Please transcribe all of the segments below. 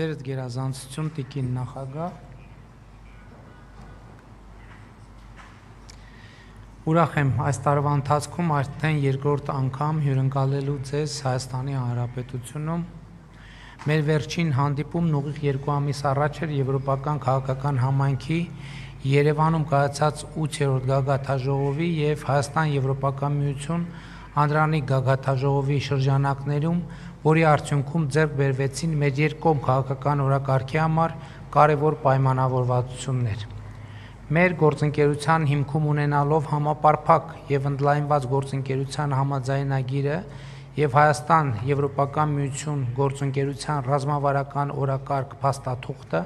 Ձերդ գերազանցություն տիկին նախագահ, ուրախ եմ այս տարվա ընթացքում արդեն երկրորդ անգամ հյուրընկալելու ձեզ Հայաստանի Հանրապետությունում։ Մեր վերջին հանդիպումն ուղիղ 2 ամիս առաջ էր Եվրոպական քաղաքական համայնքի Երևանում կայացած 8-րդ գագաթնաժողովի եւ Հայաստան Եվրոպական միություն անդրանիկ գագաթնաժողովի շրջանակներում, որի արդյունքում ձեռք բերվեցին մեր երկկողմ քաղաքական օրակարգի համար կարևոր պայմանավորվածություններ։ Մեր գործընկերության հիմքում ունենալով համապարփակ եւ ընդլայնված գործընկերության համաձայնագիրը եւ Հայաստան Եվրոպական միություն գործընկերության ռազմավարական օրակարգ փաստաթուղթը,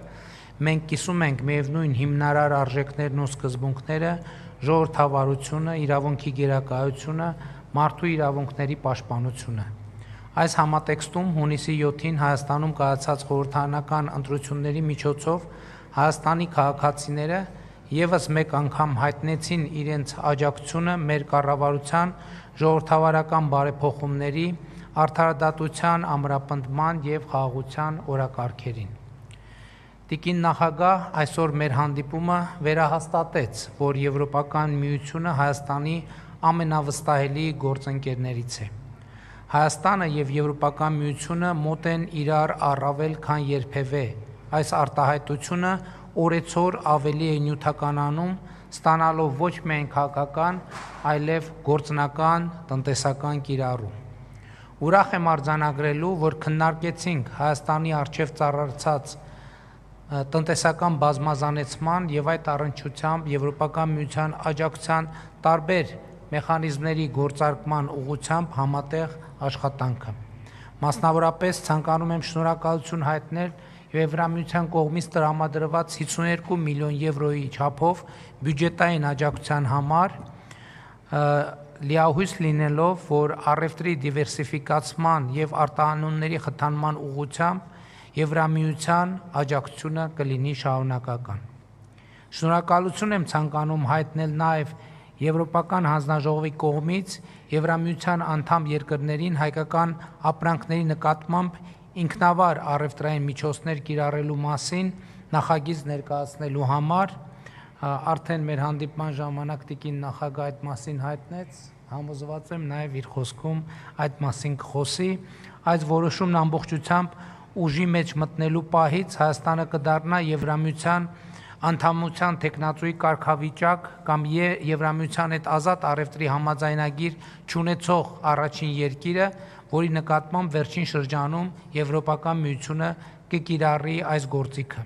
մենք կիսում ենք միևնույն հիմնարար արժեքներն ու սկզբունքները՝ ժողովրդավարությունը, իրավունքի գերակայությունը, մարդու իրավունքների պաշտպանությունը։ Այս համատեքստում հունիսի 7-ին Հայաստանում կայացած խորհրդարանական ընտրությունների միջոցով Հայաստանի քաղաքացիները եւս մեկ անգամ հայտնեցին իրենց աջակցությունը մեր կառավարության ժողովրդավարական բարեփոխումների, արդարադատության, ամրապնդման եւ խաղաղության օրակարգերին։ Տիկին նախագահ, այսօր մեր հանդիպումը վերահաստատեց, որ Եվրոպական միությունը Հայաստանի ամենավստահելի գործընկերներից է։ Հայաստանը եւ Եվրոպական միությունը մոտ են իրար առավել քան երբևէ։ Այս արտահայտությունը օրեցօր ավելի է նյութականանում, ստանալով ոչ միայն քաղաքական, այլև գործնական, տնտեսական կիրառում։ Ուրախ եմ արձանագրելու, որ քննարկեցինք Հայաստանի առջև ծառացած տնտեսական բազմազանեցման եւ այդ առնչությամբ Եվրոպական միության աջակցության տարբեր մեխանիզմների գործարկման ուղղությամբ համատեղ աշխատանքը։ Մասնավորապես ցանկանում եմ շնորհակալություն հայտնել Եվրամիության կողմից տրամադրված 52 միլիոն եվրոյի չափով բյուջետային աջակցության համար, լիահույս լինելով, որ առևտրի դիվերսիֆիկացման եւ արտահանումների խթանման ուղղությամբ Եվրամիության աջակցությունը կլինի շարունակական։ Շնորհակալություն եմ ցանկանում հայտնել նաեւ Եվրոպական հանձնաժողովի կողմից Եվրամիության անդամ երկրներին հայկական ապրանքների նկատմամբ ինքնավար առևտրային միջոցներ կիրառելու մասին նախագիծ ներկայացնելու համար, արդեն մեր հանդիպման ժամանակ տիկին նախագահ այդ մասին հայտնեց, համոզված եմ նաև իր խոսքում այդ մասին կխոսի, այս որոշումն ամբողջությամբ ուժի մեջ մտնելու պահից Հայաստանը կդառնա Եվրամիության անդամության տեխնացուի կարգավիճակ կամ Եվրամիության հետ ազատ առևտրի համաձայնագիր չունեցող առաջին երկիրը, որի նկատմամբ վերջին շրջանում Եվրոպական միությունը կկիրառի այս գործիքը։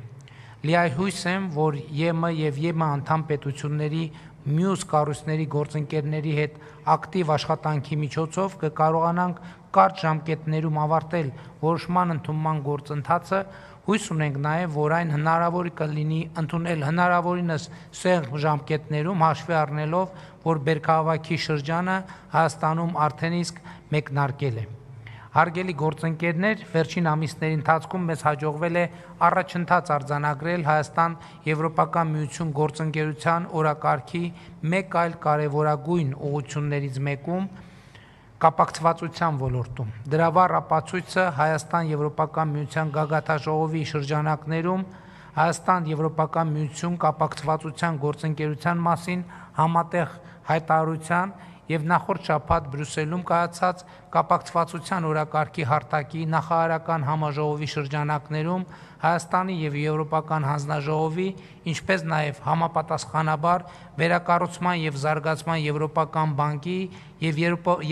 Լիահույս եմ, որ ԵՄ եւ ԵՄ անդամ պետությունների մյուս կառույցների գործընկերների հետ ակտիվ աշխատանքի միջոցով կկարողանանք կարճ ժամկետներում ավարտել որոշման ընդունման գործընթացը, հույս ունենք նաև, որ այն հնարավոր կլինի ընդունել հնարավորինս սեղմ ժամկետներում, հաշվի առնելով, որ բերքահավաքի շրջանը Հայաստանում արդեն իսկ մեկնարկել է։ Հարգելի գործընկերներ, վերջին ամիսների ընթացքում մեզ հաջողվել է առաջընթաց արձանագրել Հայաստան-Եվրոպական միություն գործընկերության օրակարգի մեկ այլ կարևորագույն ուղղություններից մեկում կապակցվածության ոլորտում։ Դրա վառ ապացույցը Հայաստան-Եվրոպական միության գագաթնաժողովի շրջանակներում Հայաստան-Եվրոպական միություն կապակցվածության գործընկերության մասին համատեղ հայտարարության եւ նախորդ շաբաթ Բրյուսելում կայացած կապակցվածության օրակարգի հարթակի նախարարական համաժողովի շրջանակներում Հայաստանի եւ Եվրոպական հանձնաժողովի, ինչպես նաեւ համապատասխանաբար վերակառուցման եւ զարգացման Եվրոպական բանկի եւ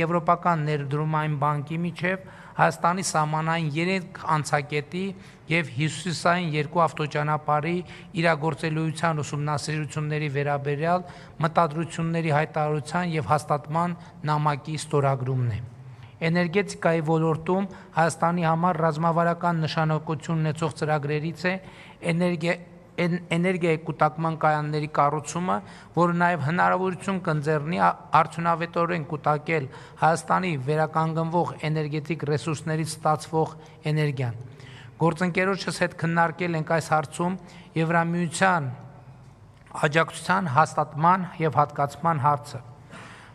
Եվրոպական ներդրումային բանկի միջև Հայաստանի սահմանային 3 անցակետի եւ հյուսիսային 2 ավտոճանապարհի իրագործելիության ուսումնասիրությունների վերաբերյալ մտադրությունների հայտարարության եւ հաստատման նամակի ստորագրումն է։ Էներգետիկայի ոլորտում Հայաստանի համար ռազմավարական նշանակություն ունեցող ծրագրերից է էներգիայի կուտակման կայանների կառուցումը, որը նաև հնարավորություն կընձեռնի արդյունավետորեն կուտակել Հայաստանի վերականգնվող էներգետիկ ռեսուրսներից ստացվող էներգիան։ Գործընկերոջս հետ քննարկել ենք այս հարցում Եվրամիության աջակցության հաստատման եւ հատկացման հարցը։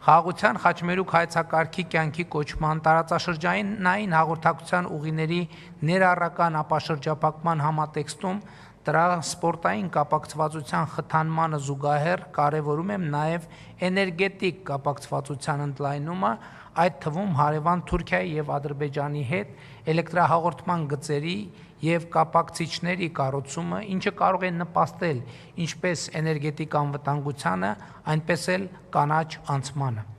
Խաղաղության խաչմերուկ հայեցակարգի կյանքի կոչման տարածաշրջանային հաղորդակցության ուղիների ներառական ապաշրջափակման համատեքստում տրանսպորտային կապակցվածության խթանմանը զուգահեռ կարևորում եմ նաև էներգետիկ կապակցվածության ընդլայնումը, այդ թվում հարևան Թուրքիայի և Ադրբեջանի հետ էլեկտրահաղորդման գծերի և կապակցիչների կառուցումը, ինչը կարող է նպաստել ինչպես էներգետիկ անվտանգությանը, այնպես էլ կանաչ անցմանը։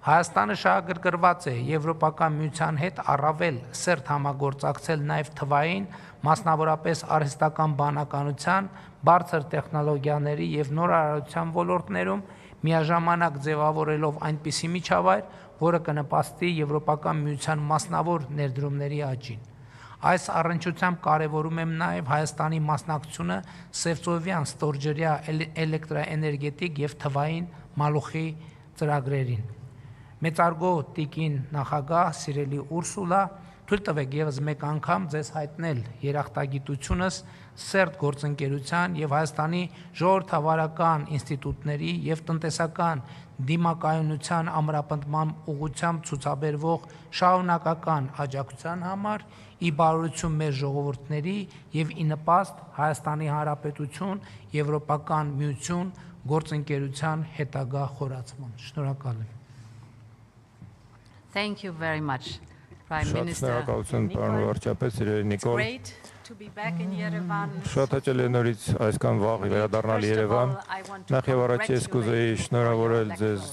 Հայաստանը շահագրգռված է Եվրոպական միության հետ առավել սերտ համագործակցել նաև թվային, մասնավորապես արհեստական բանականության, բարձր տեխնոլոգիաների և նորարարության ոլորտներում, միաժամանակ ձևավորելով այնպիսի միջավայր, որը կնպաստի Եվրոպական միության մասնավոր ներդրումների աճին։ Այս առնչությամբ կարևորում եմ նաև Հայաստանի մասնակցությունը Սևծովյան ստորջրյա էլեկտրաէներգետիկ և թվային մալուխի ծրագրերին։ Մեծարգո տիկին նախագահ, սիրելի Ուրսուլա, թույլ տվեք ևս մեկ անգամ ձեզ հայտնել երախտագիտությունս սերտ գործընկերության և Հայաստանի ժողովրդավարական ինստիտուտների և տնտեսական դիմակայունության ամրապնդման ուղղությամբ ցուցաբերվող շարունակական աջակցության համար, ի բարօրություն մեր ժողովուրդների և ի նպաստ Հայաստանի Հանրապետություն Եվրոպական միություն գործընկերության հետագա խորացման։ Շնորհակալ եմ։ Thank you very much, Prime Minister. Շնորհակալություն, պարոն վարչապետ, սիրելի Նիկոլ։ Շատ հաճելի է նորից այսքան վաղ վերադառնալ Երևան։ Նախ եւ առաջ ես կուզեի շնորհավորել ձեզ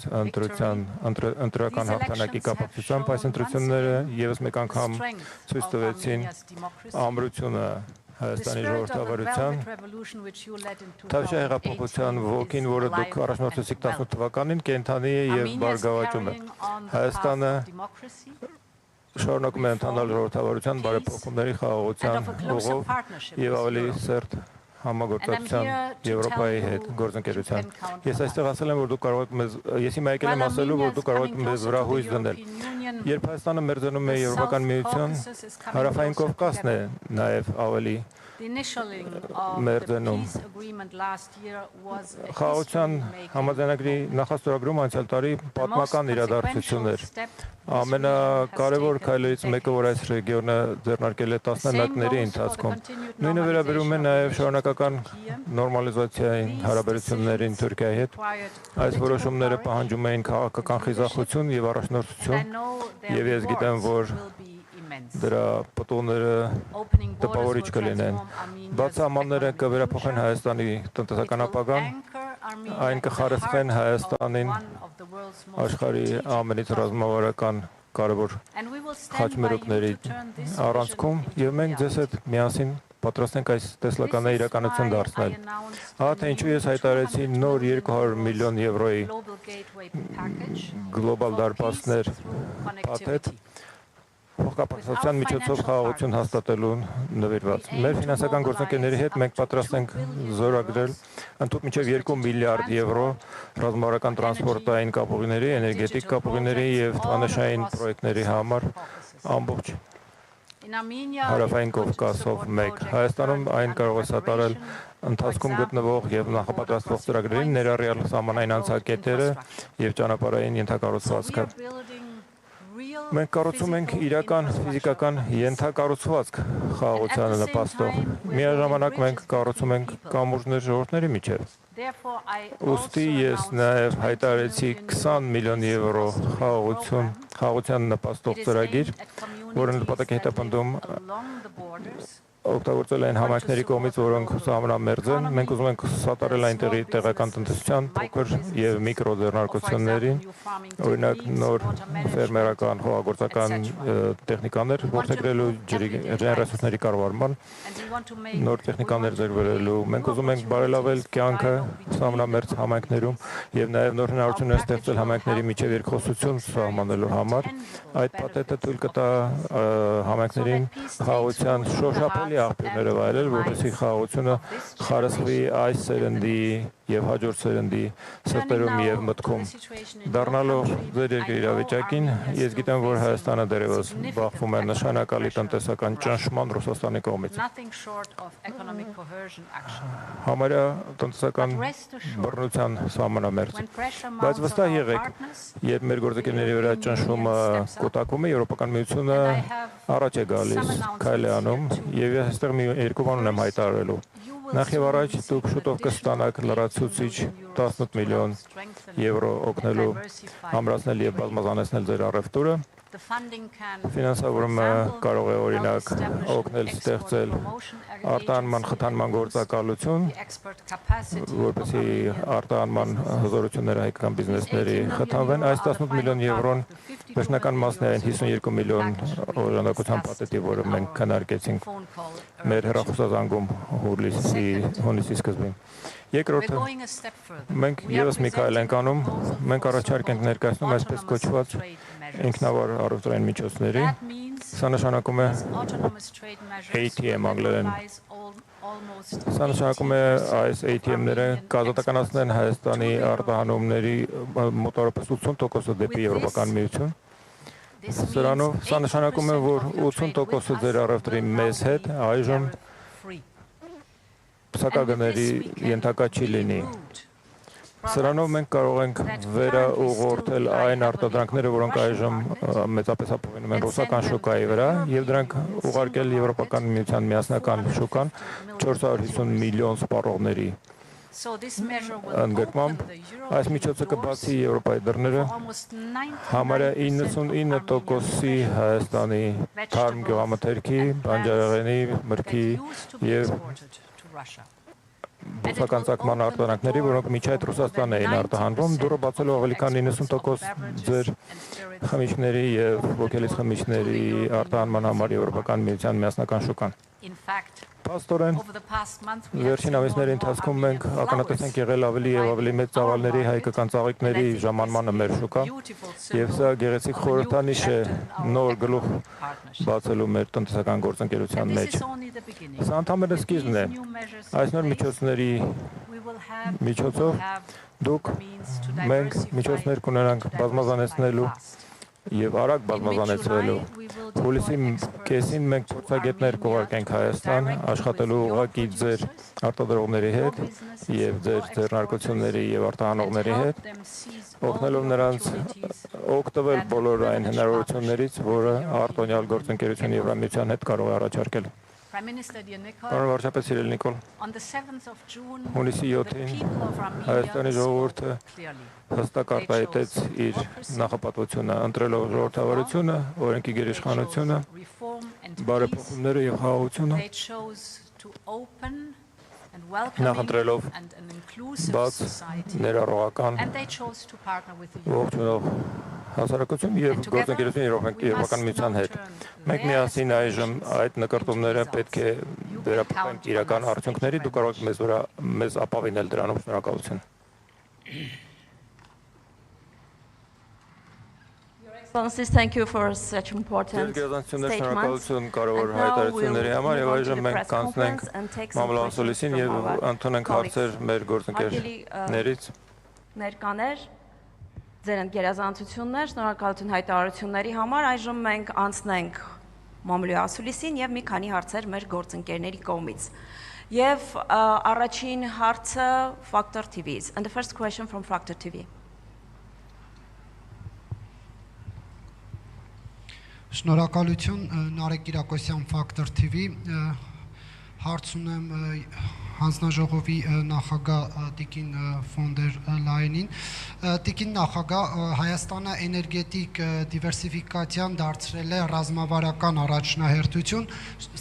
ընտրական հաղթանակի կապակցությամբ այս ընտրությունները եւս մեկ անգամ ցույց տվեցին ամրությունը Հայաստանի ժողովրդավարության, Թավշյա հեղափոխության ոգին, որը դուք առաջնորդեցիք 18 թվականին, կենդանի է եւ բարգավաճում է։ Հայաստանը շարունակում է ընթանալ ժողովրդավարության բարեփոխումների խաղաղության ուղով եւ ավելի սերտ համագործակցության Եվրոպայի հետ գործընկերության։ Ես այստեղ ասել եմ, որ դուք կարող եք մեզ, ես հիմա եկել եմ ասելու, որ դուք կարող եք մեզ վրա հույս դնել։ Երբ Հայաստանը մերձենում է Եվրոպական միություն, Հարավային Կովկասն է նաեւ ավելի մերձենում։ Խաղաղության համաձայնագրի նախաստորագրումը անցյալ տարի պատմական իրադարձություն էր։ Ամենակարևոր քայլերից մեկը, որ այս ռեգիոնը ձեռնարկել է տասնամյակների ընթացքում։ Նույնը վերաբերում է նաև շարունակական նորմալիզացիայի հարաբերություններին Թուրքիայի հետ։ Այս որոշումները պահանջում էին քաղաքական խիզախություն եւ առաջնորդություն, եւ ես գիտեմ, որ դրա պատողները տպավորիչ կլինեն։ Բաց սահմանները կվերափոխեն Հայաստանի տնտեսական ապագան, այն կխարսխեն Հայաստանին աշխարհի ամենից ռազմավարական կարևոր խաչմերուկների առանցքում, եւ մենք ձեզ հետ միասին պատրաստ ենք այս տեսլականները իրականություն դարձնել։ Ահա թե ինչու ես հայտարարեցի նոր 200 միլիոն եվրոյի գլոբալ դարպասներ փաթեթ փոխկապակցության միջոցով խաղաղություն հաստատելուն նվիրված։ Մեր ֆինանսական գործընկերների հետ մենք պատրաստ ենք զորագրել ընդհանուր մինչև 2 միլիարդ եվրո ռազմավարական տրանսպորտային կապուղիների, էներգետիկ կապուղիների եւ թվանշային պրոյեկտների համար ամբողջ Հարավային Կովկասով մեկ։ Հայաստանում այն կարող է սատարել ընթացքում գտնվող եւ նախապատրաստվող ծրագրերին ներառյալ սահմանային անցակետերը եւ ճանապարհային ենթակառուցվածքը։ Մենք կառուցում ենք իրական ֆիզիկական ենթակառուցվածք խաղաղությանը նպաստող։ Միաժամանակ մենք կառուցում ենք կամուրջներ ժողովուրդների միջև։ Ուստի ես նաև հայտարարեցի 20 միլիոն եվրո խաղաղության նպաստող ծրագիր, որը նպատակ է հետապնդում օգտագործել են համայնքների կողմից, որոնք սահմանամերձ են։ Մենք ուզում ենք սատարել այնտեղի տեղական տնտեսության փոքր եւ միկրո ձեռնարկություններին, օրինակ նոր ֆերմերական խոհագործական տեխնիկաներ ողջագրելու, ջրային ռեսուրսների կառավարման, նոր տեխնիկաներ ձեռքբերելու։ Մենք ուզում ենք բարելավել կյանքը սահմանամերձ համայնքներում եւ նաեւ նոր հնարավորություններ ստեղծել համայնքների միջև երկխոսություն սահմանելու համար։ Այդ փաթեթը թույլ կտա համայնքներին խաղաղության շոշափելի կարելի աղբյուրները վայելել, որպեսզի խաղաղությունը խարսխվի այս սերնդի եւ հաջորդ սերնդի սրտերում եւ մտքում։ Դառնալով ձեր երկրի իրավիճակին, ես գիտեմ, որ Հայաստանը դեռևս բախվում է նշանակալի տնտեսական ճնշման Ռուսաստանի կողմից։ Համարյա տնտեսական բռնության սահմանամերձ։ Բայց վստահ եղեք, երբ մեր գործընկերների վրա ճնշումը կուտակվում է, Եվրոպական միությունը առաջ է գալիս, քայլ է անում, եւ ես այստեղ մի երկու բան ունեմ հայտարարելու։ Նախ եւ առաջ դուք շուտով կստանաք լրացուցիչ 18 միլիոն եվրո օգնելու ամրացնել եւ բազմազանեցնել ձեր առևտուրը։ Ֆինանսավորումը կարող է օրինակ օգնել ստեղծել արտահանման խթանման գործակալություն, որպեսզի արտահանման հզորությունները հայկական բիզնեսների խթանվեն։ Այս 18 միլիոն եվրոն վերջնական մասն է այն 52 միլիոն օժանդակության փաթեթի, որը մենք քննարկեցինք մեր հեռախոսազանգում հունիսի սկզբին։ Երկրորդը, մենք եւս մի քայլ ենք անում, մենք առաջարկ ենք ներկայացնում այսպես կոչված ինքնավար առևտրային միջոցների, սա նշանակում է ATM անգլերեն։ Սա նշանակում է այս ATM-ները կազատականացնեն Հայաստանի արտահանումների մոտավորապես 80%-ը դեպի Եվրոպական միություն։ Սրանով սա նշանակում է, որ 80%-ը ձեր առևտրի մեզ հետ այժմ փսակագների ենթակա չի լինի։ Սրանով մենք կարող ենք վերաուղղորդել այն արտադրանքները, որոնք այժմ մեծապես ապավինում են ռուսական շուկայի վրա, եւ դրանք ուղարկել Եվրոպական միության միասնական շուկան 450 միլիոն սպառողների ընդգրկմամբ։ Այս միջոցը կբացի Եվրոպայի դռները համարյա 99%-ի Հայաստանի թարմ գյուղամթերքի, բանջարեղենի, մրգի եւ բուսական ծագման արտադրանքների, որոնք միջայդ Ռուսաստան էին արտահանվում, դուրը բացելով ավելի քան 90% ձեր խմիչքների եւ ոգելից խմիչքների արտահանման համար Եվրոպական միության միասնական շուկան։ Փաստորեն, վերջին ամիսների ընթացքում մենք ականատես ենք եղել ավելի եւ ավելի մեծ ծավալների հայկական ծաղիկների ժամանմանը մեր շուկա, եւ սա գեղեցիկ խորհրդանիշ է նոր գլուխ բացելու մեր տնտեսական գործընկերության մեջ։ Սա ընդհանրապես սկիզբն է։ Այս նոր միջոցների միջոցով մենք միջոցներ կունենանք բազմազանեցնելու եւ արագ բազմազանեցվելու։ Հուլիսի կեսին մենք փորձագետներ կուղարկենք Հայաստան, աշխատելու ուղղակի ձեր արտադրողների հետ եւ ձեր ձեռնարկությունների եւ արտահանողների հետ, օգնելով նրանց օգտվել բոլոր այն հնարավորություններից, որը արտոնյալ գործընկերությունը Եվրամիության հետ կարող է առաջարկել։ Պարոն վարչապետ Սիրել Նիկոլ, հունիսի 7-ին Հայաստանի ժողովուրդը հստակ արտահայտեց իր նախապատվությունը, ընտրելով ժողովրդավարությունը, օրենքի գերիշխանությունը, բարեփոխումները եւ խաղաղությունը, նախընտրելով բաց, ներառողական, ողջունող հասարակություն եւ գործընկերություն Եվրոպական միության հետ։ Մենք միասին այժմ այդ նկարտումները պետք է վերափոխենք իրական արդյունքների, դուք կարող եք մեզ ապավինել դրանով, շնորհակալություն։ Thank you for such important statements. Կարևոր հայտարարությունների համար եւ այժմ մենք կանցնենք մամլոասոլիսին եւ ընդունենք հարցեր մեր գործընկերներից։ Ներկաներ, ձեր ընկերազանցություններ, շնորհակալություն հայտարարությունների համար։ Այժմ մենք անցնենք մամլոասոլիսին եւ մի քանի հարցեր մեր գործընկերների կողմից։ Եվ առաջին հարցը Factor TV-ից. And the first question from Factor TV. Շնորհակալություն Նարեկ Կիրակոսյան Factor TV, հարց ունեմ հանձնաժողովի նախագահ Տիկին ֆոն դեր Լայենին։ Տիկին նախագահ, Հայաստանը էներգետիկ դիվերսիֆիկացիան դարձրել է ռազմավարական առաջնահերթություն,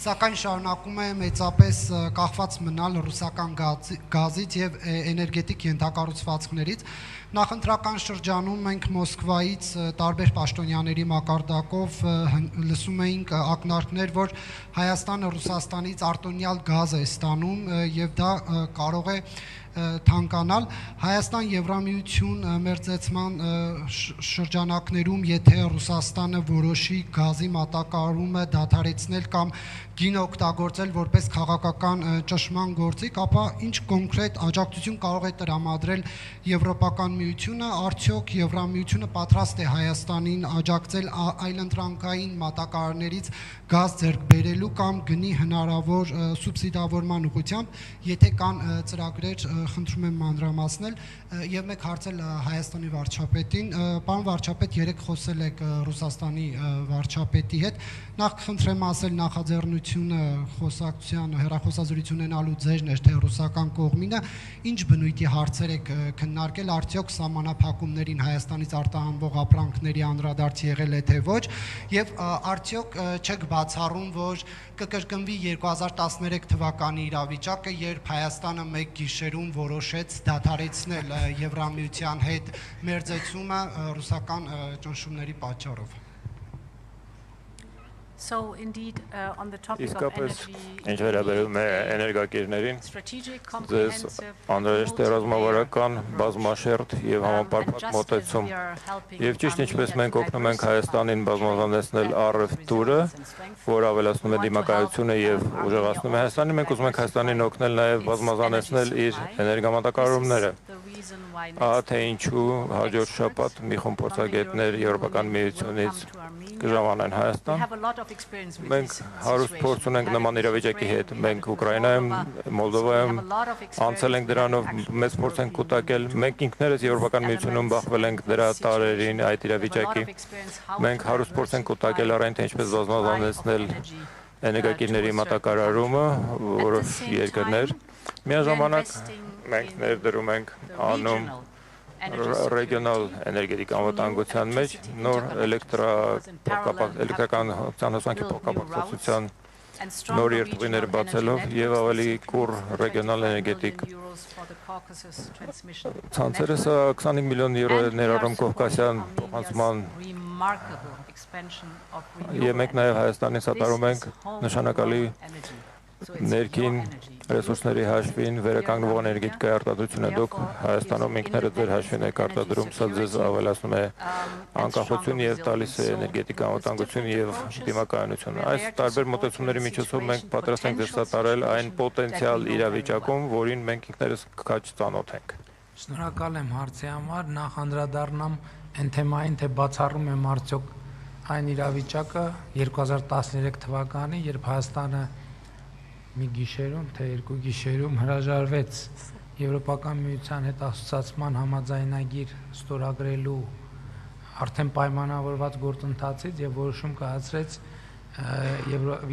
սակայն շարունակում է մեծապես կախված մնալ ռուսական գազից եւ էներգետիկ ենթակառուցվածքներից։ Նախընտրական շրջանում մենք Մոսկվայից տարբեր պաշտոնյաների մակարդակով լսում էինք ակնարկներ, որ Հայաստանը Ռուսաստանից արտոնյալ գազ է ստանում եւ դա կարող է թանկանալ։ Հայաստան-Եվրամիություն մերձեցման շրջանակներում, եթե Ռուսաստանը որոշի գազի մատակարարումը դադարեցնել կամ գինը օգտագործել որպես քաղաքական ճնշման գործիք, ապա ինչ կոնկրետ աջակցություն կարող է տրամադրել Եվրոպական միությունը, արդյոք Եվրամիությունը պատրաստ է Հայաստանին աջակցել այլընտրանքային մատակարարներից գազ ձեռք բերելու կամ գնի հնարավոր սուբսիդավորման ուղղությամբ, եթե կան ծրագրեր, խնդրում եմ մանրամասնել, եւ մեկ հարցել Հայաստանի վարչապետին, պարոն վարչապետ, երեք խոսել եք Ռուսաստանի վարչապետի հետ, նախ խնդրեմ ասել նախաձեռնությունը խոսակցության հեռախոսազրույց ունենալու ձեժն էր թե ռուսական կողմինը, ինչ բնույթի հարցեր եք քննարկել, արդյոք սահմանափակումներին Հայաստանից արտահանվող ապրանքների անդրադարձ եղել է թե ոչ, եւ արդյոք չեք բացառում, որ կկրկնվի 2013 թվականի իրավիճակը, երբ Հայաստանը մեկ գիշերում որոշեց դադարեցնել Եվրամիության հետ մերձեցումը ռուսական ճնշումների պատճառով։ So indeed on the topic of Իսկապես, energy, ինչ վերաբերում է էներգակիրներին, strategic, ձեզ comprehensive, անհրաժեշտ է ռազմավարական, բազմաշերտ եւ համապարփակ մոտեցում։ Եվ ճիշտ ինչպես մենք օգնում ենք Հայաստանին բազմազանեցնել առևտուրը, որ ավելացնում է դիմակայությունը եւ ուժեղացնում է Հայաստանին, մենք ուզում ենք Հայաստանին օգնել նաեւ բազմազանեցնել իր էներգամատակարարումները։ Ահա թե ինչու հաջորդ շաբաթ մի խումբ փորձագետներ Եվրոպական միությունից կժամանեն Հայաստան։ Մենք հարուստ փորձ ունենք նման իրավիճակի հետ։ Մենք Ուկրաինայում, Մոլդովայում անցել ենք դրանով, մեծ փորձ ենք կուտակել։ Մենք ինքներս Եվրոպական միությունում բախվել ենք դրա տարերին այդ իրավիճակի։ Մենք հարուստ փորձ ենք կուտակել առայն թե ինչպես բազմազանեցնել էներգակիրների մատակարարումը, որոշ երկրներ։ Միաժամանակ մենք ներդրում ենք անում ռեգիոնալ էներգետիկ անվտանգության մեջ նոր էլեկտրական հոսանքի փոխկապակցության նոր երթուղիներ բացելով եւ ավելի կուռ ռեգիոնալ էներգետիկ ցանցերը 25 միլիոն եվրո ներառում Կովկասյան փոխանցման եւ մենք նաեւ Հայաստանին սատարում ենք նշանակալի ներքին ռեսուրսների հաշվին վերականգնվող էներգետիկայի արտադրությունը դուք Հայաստանում ինքներդ ձեր հաշվին եք արտադրում, սա ձեզ ավելացնում է անկախություն եւ տալիս է էներգետիկ անվտանգություն եւ դիմակայունություն։ Այս տարբեր մոտեցումների միջոցով մենք պատրաստ ենք ձեզ սատարել այն պոտենցիալ իրավիճակում, որին մենք ինքներս քաջ ծանոթ ենք։ Շնորհակալ եմ հարցի համար, նախ անդրադառնամ այն թեմային, թե բացառում եմ արդյոք այն իրավիճակը 2013 թվականի, երբ Հայաստանը մի գիշերում, թե երկու գիշերում հրաժարվեց Եվրոպական միության հետ ասոցիացման համաձայնագիր ստորագրելու արդեն պայմանավորված գործընթացից եւ որոշում կայացրեց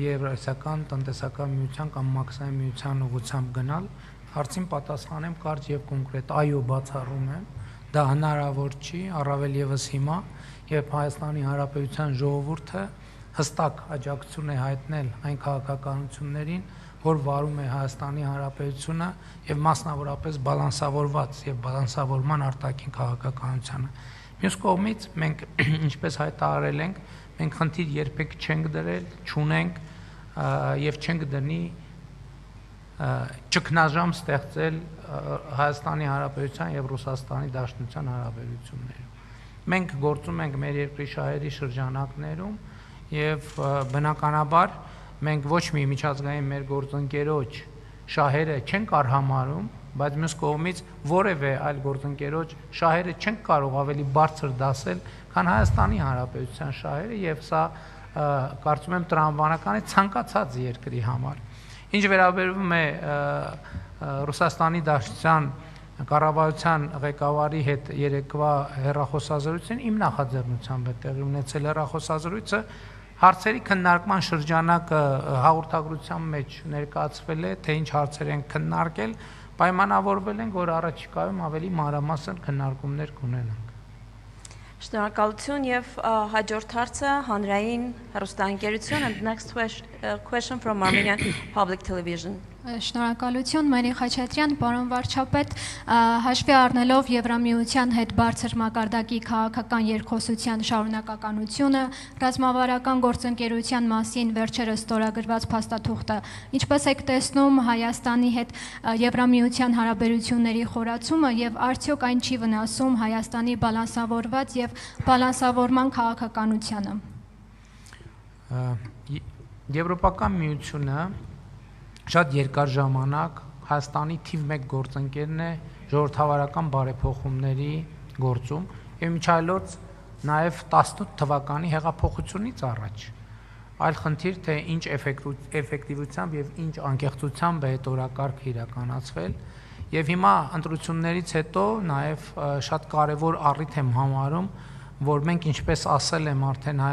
Եվրասիական տնտեսական միության կամ Մաքսային միության ուղղությամբ գնալ, հարցին պատասխանեմ կարճ եւ կոնկրետ, այո, բացառում եմ, դա հնարավոր չի, առավել եւս հիմա, երբ Հայաստանի Հանրապետության ժողովուրդը հստակ աջակցություն է հայտնել այն քաղաքականություններին, որ վարում է Հայաստանի Հանրապետությունը եւ մասնավորապես բալանսավորված եւ բալանսավորման արտաքին քաղաքականությանը։ Մյուս կողմից մենք ինչպես հայտարարել ենք, մենք խնդիր երբեք չենք դրել, չունենք եւ չենք դնի ճգնաժամ ստեղծել Հայաստանի Հանրապետության եւ Ռուսաստանի Դաշնության հարաբերություններում։ Մենք գործում ենք մեր երկրի շահերի շրջանակներում եւ բնականաբար մենք ոչ մի միջազգային մեր գործընկերոջ շահերը չենք արհամարում, բայց մյուս կողմից որևէ այլ գործընկերոջ շահերը չենք կարող ավելի բարձր դասել, քան Հայաստանի Հանրապետության շահերը եւ սա կարծում եմ տրամաբանական է ցանկացած երկրի համար։ Ինչ վերաբերում է Ռուսաստանի Դաշնության կառավարության ղեկավարի հետ երեկվա հեռախոսազրույցին, իմ նախաձեռնությամբ է տեղի ունեցել հեռախոսազրույցը, հարցերի քննարկման շրջանակը հաղորդագրության մեջ ներկայացվել է, թե ինչ հարցեր են քննարկել, պայմանավորվել ենք, որ առաջիկայում ավելի մանրամասն քննարկումներ կունենանք։ Շնորհակալություն եւ հաջորդ հարցը հանրային հեռուստաընկերություն and next question from Armenian Public Television. Շնորհակալություն, Մերի Խաչատրյան, պարոն վարչապետ, հաշվի առնելով Եվրամիության հետ բարձր մակարդակի քաղաքական երկխոսության շարունակականությունը, ռազմավարական գործընկերության մասին վերջերս ստորագրված փաստաթուղթը, ինչպես եք տեսնում Հայաստանի հետ Եվրամիության հարաբերությունների խորացումը եւ արդյոք այն չի վնասում Հայաստանի բալանսավորված եւ բալանսավորման քաղաքականությանը։ Եվրոպական միությունը շատ երկար ժամանակ Հայաստանի թիվ 1 գործընկերն է ժողովրդավարական բարեփոխումների գործում եւ միջայլոց նաեւ 18 թվականի հեղափոխությունից առաջ։ Այլ խնդիր թե ինչ էֆեկտիվությամբ եւ ինչ անկեղծությամբ է այդ օրակարգը իրականացվել եւ հիմա ընտրություններից հետո նաեւ շատ կարեւոր առիթ եմ համարում, որ մենք ինչպես ասել եմ արդեն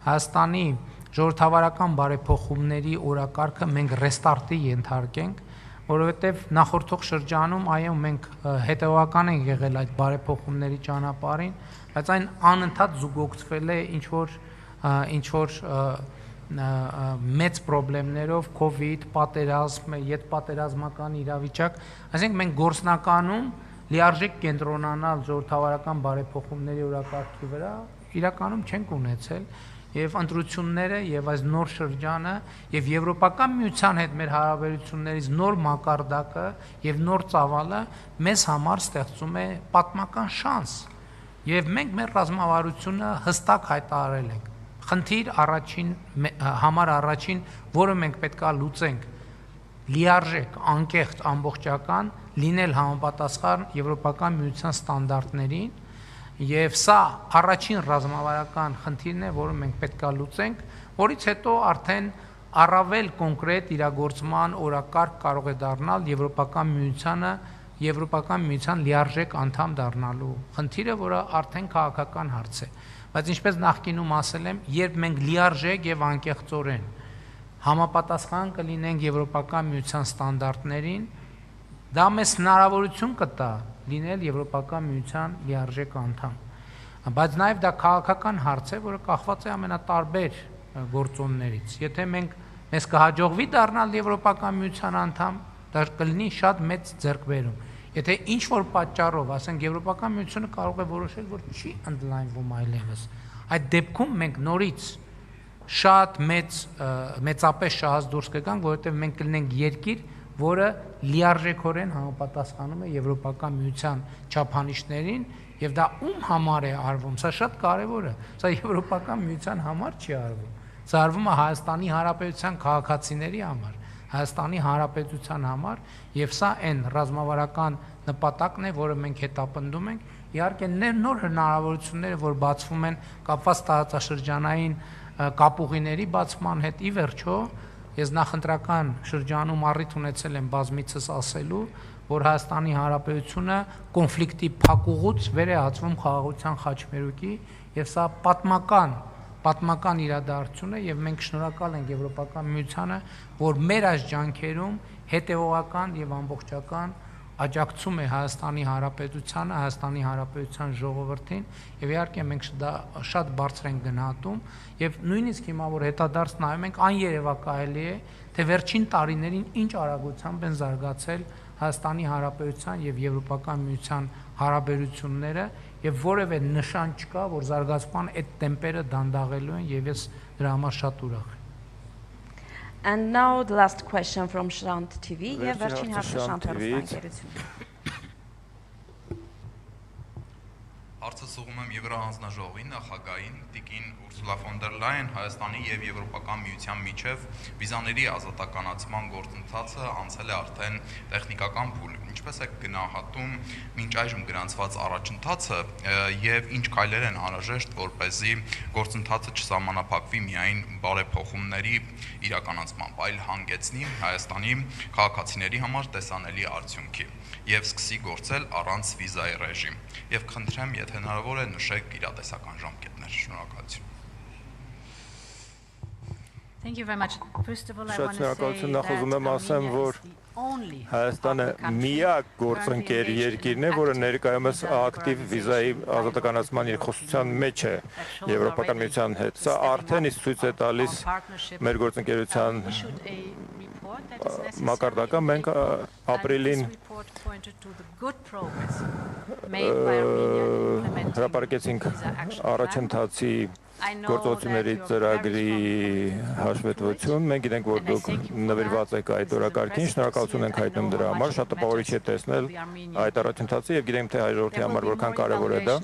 Հայաստանի ժողովրդավարական բարեփոխումների օրակարգը մենք ռեստարտի ենթարկենք, որովհետև նախորդող շրջանում այո մենք հետևական ենք եղել այդ բարեփոխումների ճանապարհին, բայց այն անընդհատ զուգակցվել է ինչ որ մեծ խնդիրներով, COVID, պատերազմ, յետպատերազմական իրավիճակ, այսինքն մենք գործնականում լիարժեք կենտրոնանալ ժողովրդավարական բարեփոխումների օրակարգի վրա իրականում չենք ունեցել եւ ընտրությունները եւ այս նոր շրջանը եւ Եվրոպական միության հետ մեր հարաբերություններից նոր մակարդակը եւ նոր ծավալը մեզ համար ստեղծում է պատմական շանս եւ մենք մեր ռազմավարությունը հստակ հայտարարել ենք խնդիր առաջին, որը մենք պետքա լուծենք լիարժեք, անկեղծ, ամբողջական լինել համապատասխան Եվրոպական միության ստանդարտներին Եվ սա առաջին ռազմավարական խնդիրն է, որը մենք պետք է լուծենք, որից հետո արդեն առավել կոնկրետ իրագործման օրակարգ կարող է դառնալ Եվրոպական միության լիարժեք անդամ դառնալու խնդիրը, որը արդեն քաղաքական հարց է։ Բայց ինչպես նախկինում ասել եմ, երբ մենք լիարժեք եւ անկեղծորեն համապատասխան կլինենք Եվրոպական միության ստանդարտներին, դա մեզ հնարավորություն կտա լինել Եվրոպական միության լիարժեք անդամ։ Բայց նաև դա քաղաքական հարց է, որը կախված է ամենատարբեր գործոններից։ Եթե մեզ կհաջողվի դառնալ Եվրոպական միության անդամ, դա կլինի շատ մեծ ձեռքբերում։ Եթե ինչ որ պատճառով, ասենք Եվրոպական միությունը կարող է որոշել, որ չի ընդլայնվում այլևս, այդ դեպքում մենք նորից շատ մեծապես շահած դուրս կգանք, որովհետև մենք կլինենք երկիր, որը լիարժեքորեն համապատասխանում է Եվրոպական միության չափանիշներին եւ դա ում համար է արվում, սա շատ կարեւոր է, սա Եվրոպական միության համար չի արվում, սա արվում է Հայաստանի Հանրապետության քաղաքացիների համար, Հայաստանի Հանրապետության համար եւ սա այն ռազմավարական նպատակն է, որը մենք հետապնդում ենք, իհարկե նոր հնարավորությունները, որ բացվում են կապված տարածաշրջանային կապուղիների բացման հետ ի վերջո Ես նախընտրական շրջանում առիթ ունեցել եմ բազմիցս ասելու, որ Հայաստանի Հանրապետությունը կոնֆլիկտի փակուղուց վեր է հացվում խաղաղության խաչմերուկի եւ սա պատմական իրադարձություն է եւ մենք շնորհակալ ենք Եվրոպական միությանը, որ մեր այս ջանքերում հետեւողական եւ ամբողջական աջակցում է Հայաստանի Հանրապետությանը, Հայաստանի Հանրապետության ժողովրդին եւ իհարկե մենք դա շատ բարձր ենք գնահատում եւ նույնիսկ հիմա որ հետադարձ նայում ենք աներևակայելի է թե վերջին տարիներին ինչ արագությամբ են զարգացել Հայաստանի Հանրապետության եւ Եվրոպական միության հարաբերությունները եւ որևէ նշան չկա որ զարգացման այդ տեմպերը դանդաղելու են եւ ես դրա համար շատ ուրախ եմ And now the last question from Shrant TV. Yeah, վերջին հարցը Շանթ Հարցը սուղում եմ Եվրահանձնաժողովի նախագահին Տիկին Ուրսուլա ֆոն դեր Լայան Հայաստանի եւ Եվրոպական միության միջև վիզաների ազատականացման գործընթացը անցել է արդեն տեխնիկական փուլ։ Ինչպես է գնահատում մինչ այժմ գրանցված առաջընթացը եւ ինչ քայլեր են անհրաժեշտ որպեսզի գործընթացը չսահմանափակվի միայն բարեփոխումների իրականացմամբ, այլ հանգեցնի Հայաստանի քաղաքացիների համար տեսանելի արդյունքի եւ սկսի գործել առանց վիզայի ռեժիմ։ Եվ խնդրեմ, եթե հնարավոր է նշեք իրատեսական ժամկետներ։ Շնորհակալություն։ Thank you very much. First of all, I want to Շնորհակալություն նախոզում եմ ասեմ, որ Հայաստանը միակ գործընկեր երկիրն է, որը ներկայումս ակտիվ վիզայի ազատականացման երկխոսության մեջ է Եվրոպական միության հետ։ Սա արդեն իսկ ցույց է տալիս մեր գործընկերության մակարդակը մենք ապրիլին հրապարակեցինք առաջընթացի գործողությունների ծրագրի հաշվետվություն։ Մենք գիտենք, որ դուք նվիրված եք այդ օրակարգին, շնորհակալություն ենք հայտնում դրա համար, շատ տպավորիչ է տեսնել այդ առաջընթացը եւ գիտենք, թե հայ ժողովրդի համար որքան կարեւոր է դա։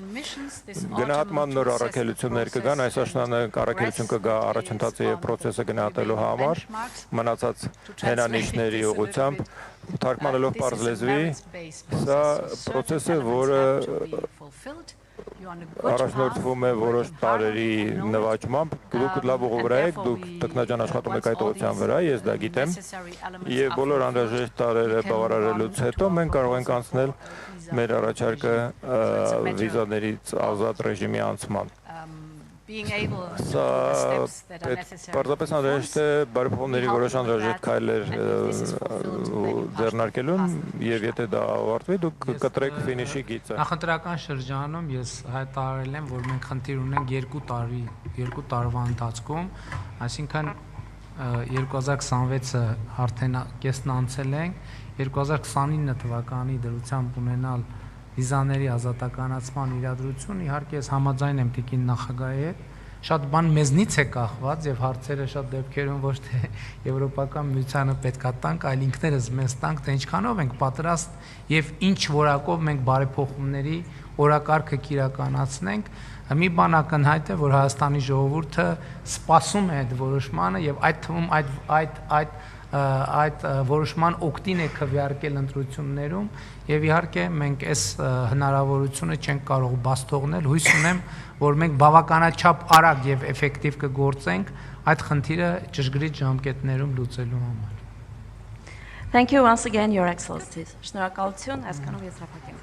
Գնահատման նոր առաքելություններ կգան, այս աշնանը առաքելություն կգա առաջընթացը եւ process-ը գնահատելու համար, մնացած հենանիշների ուղղությամբ թարգմանելով պարզ լեզվի, սա process-ը, որը առաջնորդվում է որոշ տարերի նվաճմամբ, դուք լավ ուղու վրա եք, դուք տքնաջան աշխատում եք այդ ուղղության վրա, ես դա գիտեմ, եւ բոլոր անհրաժեշտ տարերը բավարարելուց հետո մենք կարող ենք անցնել մեր առաջարկը վիզաներից ազատ ռեժիմի անցման։ Սա պարզապես անհրաժեշտ է բարեփոխումների որոշ անհրաժեշտ քայլեր ձեռնարկելուն եւ եթե դա ավարտվի դուք կտրեք ֆինիշի գիծը։ Նախընտրական շրջանում ես հայտարարել եմ, որ մենք խնդիր ունենք 2 տարվա ընթացքում, այսինքն 2026-ը արդեն կեսն անցել ենք, 2029 թվականի դրությամբ ունենալ վիզաների ազատականացման իրադրություն, իհարկե ես համաձայն եմ տիկին նախագահի հետ, շատ բան մեզնից է կախված եւ հարցերը շատ դեպքերում ոչ թե Եվրոպական միությանը պետքա տանք, այլ ինքներս մեզ տանք, թե ինչքանով ենք պատրաստ եւ ինչ որակով մենք բարեփոխումների օրակարգը կիրականացնենք։ Մի բան ակնհայտ է, որ Հայաստանի ժողովուրդը սպասում է այդ որոշմանը եւ այդ թվում այդ որոշման օգտին է քվեարկել ընտրություններում եւ իհարկե մենք այս հնարավորությունը չենք կարող բաց թողնել, հույս ունեմ, որ մենք բավականաչափ արագ եւ էֆեկտիվ կգործենք այդ խնդիրը ճշգրիտ ժամկետներում լուծելու համար։ Thank you once again, Your Excellencies. Շնորհակալություն, այսքանով եզրափակեմ։